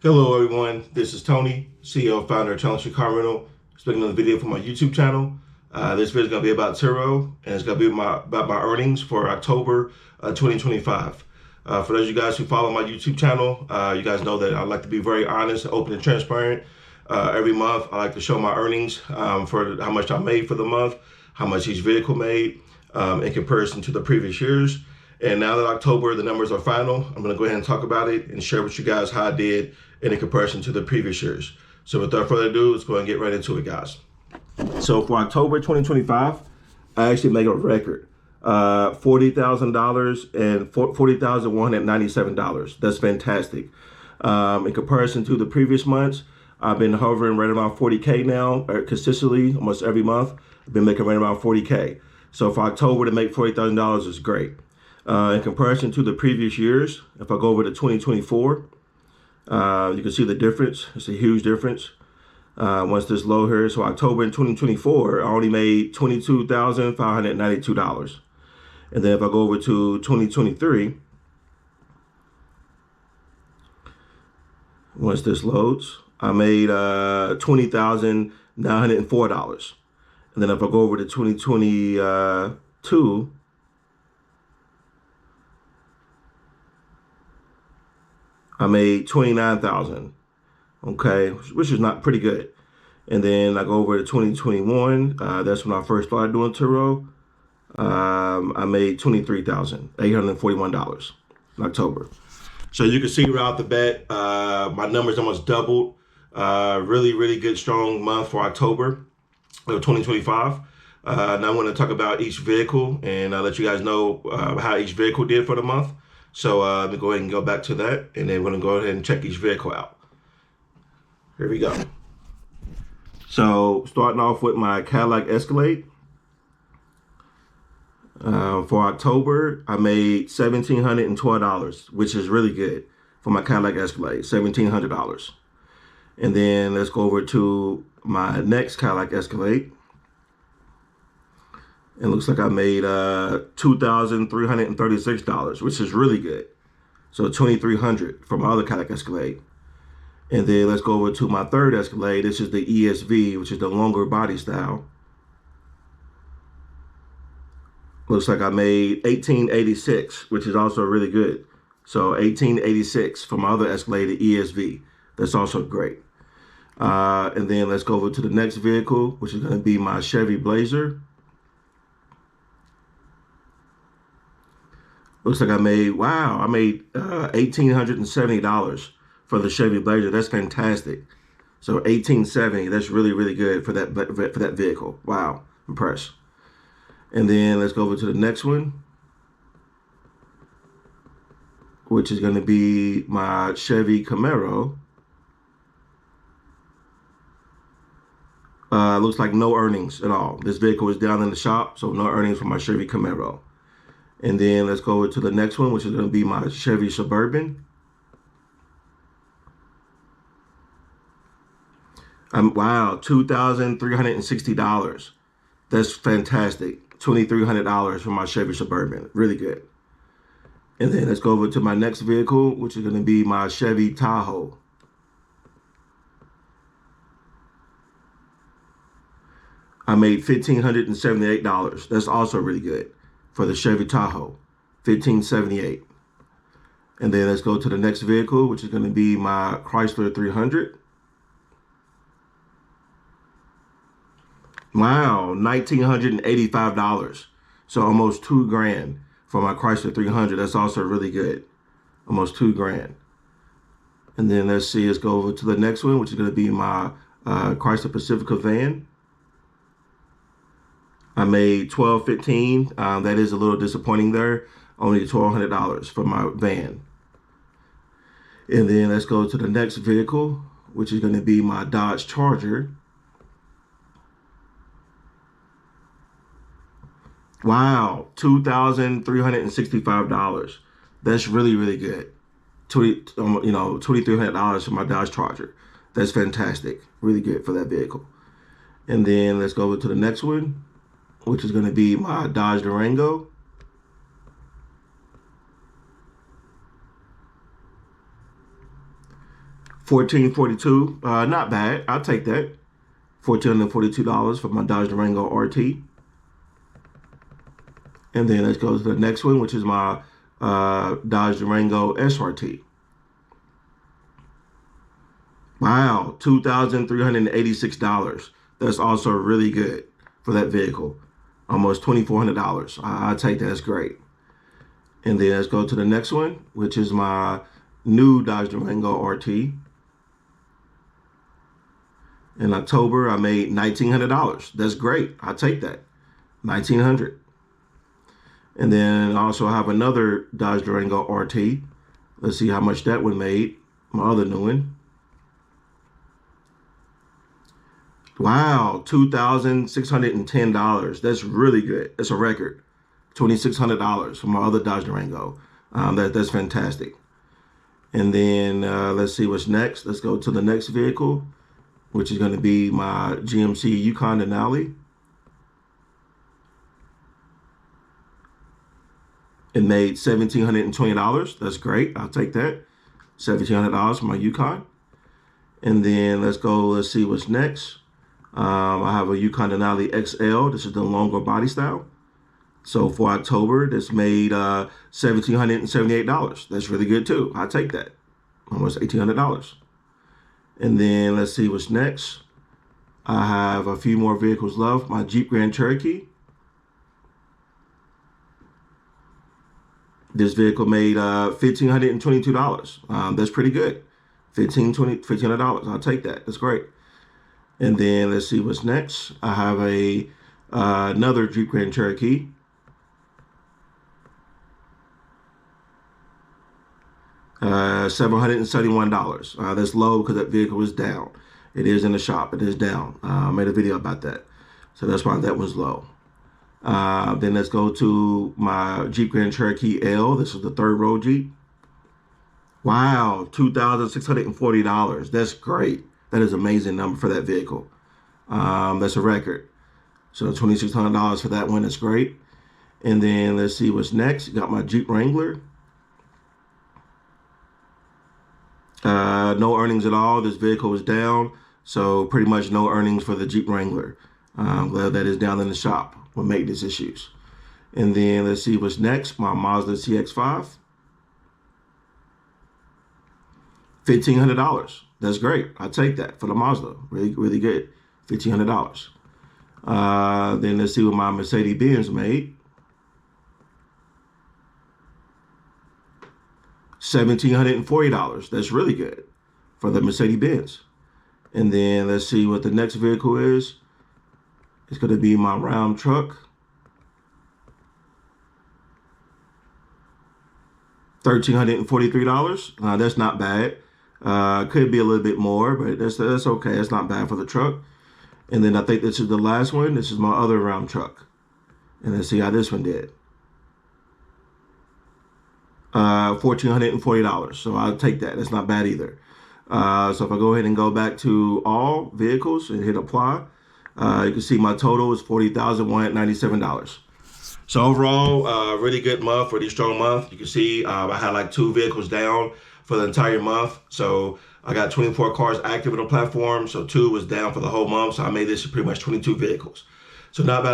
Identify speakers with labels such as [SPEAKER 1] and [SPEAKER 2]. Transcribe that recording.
[SPEAKER 1] Hello everyone, this is Tony, CEO and founder of Challenge Car Rental, speaking on the video for my YouTube channel. This video is going to be about Turo, and it's going to be about my earnings for October 2025. For those of you guys who follow my YouTube channel, you guys know that I like to be very honest, open, and transparent. Every month, I like to show my earnings for how much I made for the month, how much each vehicle made in comparison to the previous years. And now that October, the numbers are final, I'm going to go ahead and talk about it and share with you guys how I did in comparison to the previous years. So without further ado, let's go and get right into it, guys. So for October 2025, I actually made a record, $40,000 and $40,197. That's fantastic. In comparison to the previous months, I've been hovering right around 40K now, consistently, almost every month. I've been making right around 40K. So for October to make $40,000 is great. In comparison to the previous years, if I go over to 2024, you can see the difference. It's a huge difference. Once this low here, so October in 2024, I only made $22,592. And then if I go over to 2023, once this loads, I made $20,904. And then if I go over to 2022, I made $29,000, okay, which is not pretty good. And then I go over to 2021. That's when I first started doing Turo. I made $23,841 in October. So you can see right off the bat, my numbers almost doubled. Really good, strong month for October of 2025. Now I want to talk about each vehicle and let you guys know how each vehicle did for the month. So let me go ahead and go back to that, and then we're going to go ahead and check each vehicle out. Here we go. So starting off with my Cadillac Escalade. For October, I made $1,712, which is really good for my Cadillac Escalade, $1,700. And then let's go over to my next Cadillac Escalade. It looks like I made $2,336, which is really good. So $2,300 for my other Cadillac Escalade. And then let's go over to my third Escalade. This is the ESV, which is the longer body style. Looks like I made $1,886, which is also really good. So $1,886 for my other Escalade, the ESV. That's also great. And then let's go over to the next vehicle, which is going to be my Chevy Blazer. Looks like I made $1,870 for the Chevy Blazer. That's fantastic. So $1,870, that's really good for that vehicle. Wow, impressed. And then let's go over to the next one, which is going to be my Chevy Camaro. Looks like no earnings at all. This vehicle is down in the shop, so no earnings for my Chevy Camaro. And then let's go over to the next one, which is going to be my Chevy Suburban. Wow, $2,360. That's fantastic. $2,300 for my Chevy Suburban. Really good. And then let's go over to my next vehicle, which is going to be my Chevy Tahoe. I made $1,578. That's also really good for the Chevy Tahoe, $1,578. And then let's go to the next vehicle, which is going to be my Chrysler 300. Wow, $1,985. So almost $2,000 for my Chrysler 300. That's also really good. Almost $2,000. And then let's see, let's go over to the next one, which is going to be my Chrysler Pacifica van. I made $1,215. That is a little disappointing there. Only $1,200 for my van. And then let's go to the next vehicle, which is going to be my Dodge Charger. Wow, $2,365. That's really good. $2,300 for my Dodge Charger. That's fantastic. Really good for that vehicle. And then let's go over to the next one, which is going to be my Dodge Durango. $1,442. Not bad. I'll take that. $1,442 for my Dodge Durango RT. And then let's go to the next one, which is my Dodge Durango SRT. Wow, $2,386. That's also really good for that vehicle. Almost $2,400. I'll take that. That's great. And then let's go to the next one, which is my new Dodge Durango RT. In October, I made $1,900. That's great. I'll take that. $1,900. And then I also have another Dodge Durango RT. Let's see how much that one made. My other new one. Wow, $2,610. That's really good. That's a record. $2,600 for my other Dodge Durango. That's fantastic. And then let's see what's next. Let's go to the next vehicle, which is going to be my GMC Yukon Denali. It made $1,720. That's great. I'll take that. $1,700 for my Yukon. And then let's see what's next. I have a Yukon Denali XL. This is the longer body style. So for October, this made $1,778. That's really good too. I'll take that. Almost $1,800. And then let's see what's next. I have a few more vehicles left. My Jeep Grand Cherokee. This vehicle made $1,522. That's pretty good. $1,500. I'll take that. That's great. And then let's see what's next. I have another Jeep Grand Cherokee. $771. That's low because that vehicle is down. It is in the shop. It is down. I made a video about that. So that's why that was low. Then let's go to my Jeep Grand Cherokee L. This is the third row Jeep. Wow, $2,640. That's great. That is an amazing number for that vehicle. That's a record. So $2,600 for that one. That's great. And then let's see what's next. Got my Jeep Wrangler. No earnings at all. This vehicle is down. So pretty much no earnings for the Jeep Wrangler. I'm glad that is down in the shop with maintenance issues. And then let's see what's next. My Mazda CX-5. $1,500. That's great. I'll take that for the Mazda. Really, really good. $1,500. Then let's see what my Mercedes-Benz made. $1,740. That's really good for the Mercedes-Benz. And then let's see what the next vehicle is. It's going to be my Ram truck. $1,343. That's not bad. Could be a little bit more, but that's okay. That's not bad for the truck. And then I think this is the last one. This is my other Ram truck. And let's see how this one did. $1,440. So I'll take that. That's not bad either. So if I go ahead and go back to all vehicles and hit apply, you can see my total is $40,197. So overall, really good month, really strong month. You can see I had like 2 vehicles down for the entire month. So I got 24 cars active on the platform. So 2 was down for the whole month. So I made this pretty much 22 vehicles. So not bad.